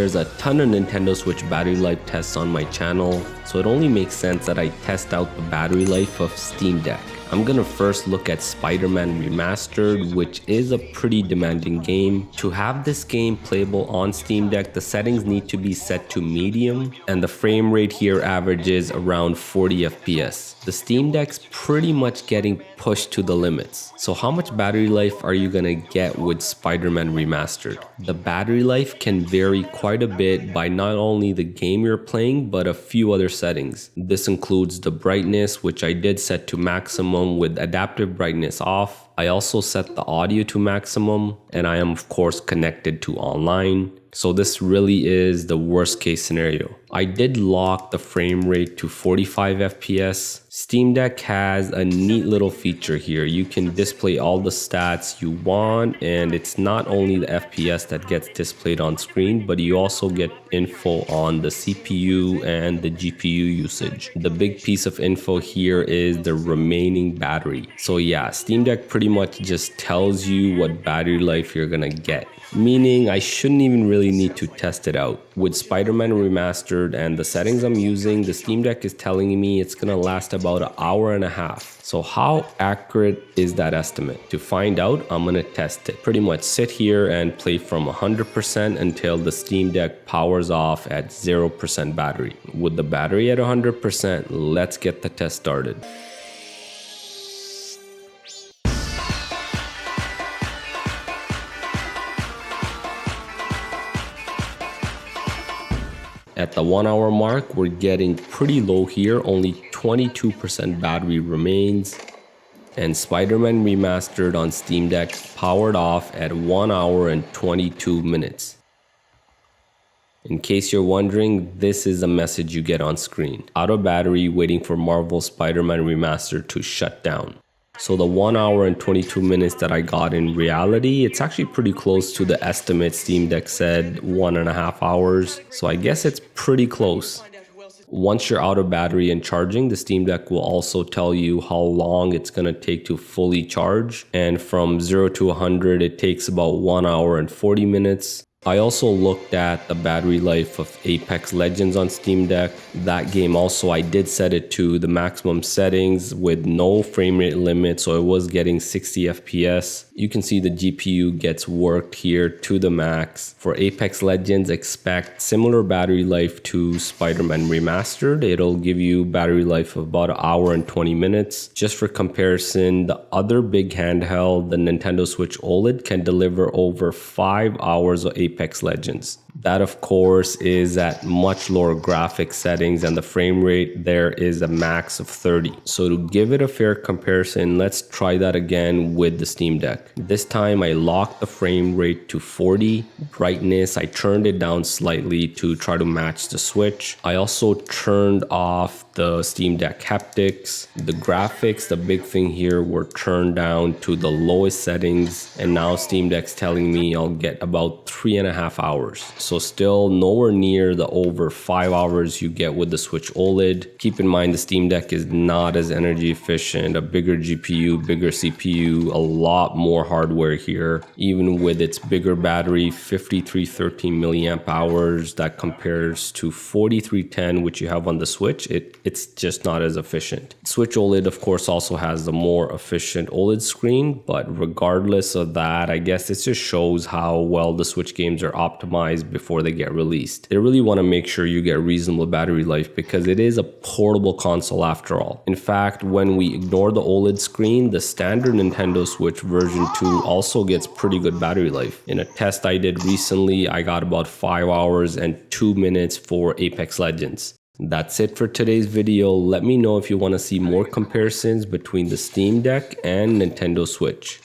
There's a ton of Nintendo Switch battery life tests on my channel, so it only makes sense that I test out the battery life of Steam Deck. I'm gonna first look at Spiderman Remastered, which is a pretty demanding game. To have this game playable on Steam Deck, the settings need to be set to medium, and the frame rate here averages around 40 FPS. The Steam Deck's pretty much getting pushed to the limits. So how much battery life are you gonna get with Spiderman Remastered? The battery life can vary quite a bit by not only the game you're playing, but a few other settings. This includes the brightness, which I did set to maximum with adaptive brightness off. I also set the audio to maximum, and I am of course connected to online. So this really is the worst case scenario. I did lock the frame rate to 45 FPS. Steam Deck has a neat little feature here. You can display all the stats you want, and it's not only the FPS that gets displayed on screen, but you also get info on the CPU and the GPU usage. The big piece of info here is the remaining battery. So yeah, Steam Deck pretty much just tells you what battery life you're gonna get. Meaning I shouldn't even really need to test it out. With Spiderman Remastered and the settings I'm using, the Steam Deck is telling me it's gonna last about an hour and a half. So how accurate is that estimate? To find out, I'm gonna test it. Pretty much sit here and play from 100% until the Steam Deck powers off at 0% battery. With the battery at 100%, let's get the test started. At the 1 hour mark, we're getting pretty low here, only 22% battery remains. And Spiderman Remastered on Steam Deck powered off at 1 hour and 22 minutes. In case you're wondering, this is a message you get on screen. Out of battery, waiting for Marvel Spider-Man Remastered to shut down. So the 1 hour and 22 minutes that I got in reality, it's actually pretty close to the estimate Steam Deck said 1.5 hours. So I guess it's pretty close. Once you're out of battery and charging, the Steam Deck will also tell you how long it's gonna take to fully charge. And from 0 to 100, it takes about 1 hour and 40 minutes. I also looked at the battery life of Apex Legends on Steam Deck. That game also, I did set it to the maximum settings with no frame rate limit, so it was getting 60 FPS. You can see the GPU gets worked here to the max. For Apex Legends, expect similar battery life to Spiderman Remastered. It'll give you battery life of about an hour and 20 minutes. Just for comparison, the other big handheld, the Nintendo Switch OLED, can deliver over 5 hours of Apex Legends. That of course is at much lower graphic settings, and the frame rate there is a max of 30. So to give it a fair comparison, let's try that again with the Steam Deck. This time I locked the frame rate to 40. Brightness, I turned it down slightly to try to match the Switch. I also turned off the Steam Deck haptics. The graphics, the big thing here, were turned down to the lowest settings, and now Steam Deck's telling me I'll get about 3.5 hours. So still nowhere near the over 5 hours you get with the Switch OLED. Keep in mind the Steam Deck is not as energy efficient, a bigger GPU, bigger CPU, a lot more hardware here. Even with its bigger battery, 5313 milliamp hours, that compares to 4310 which you have on the Switch. It's just not as efficient. Switch OLED of course also has the more efficient OLED screen, but regardless of that, I guess it just shows how well the Switch games are optimized before they get released. They really want to make sure you get reasonable battery life because it is a portable console after all. In fact, when we ignore the OLED screen, the standard Nintendo Switch version 2 also gets pretty good battery life. In a test I did recently, I got about 5 hours and 2 minutes for Apex Legends. That's it for today's video. Let me know if you want to see more comparisons between the Steam Deck and Nintendo Switch.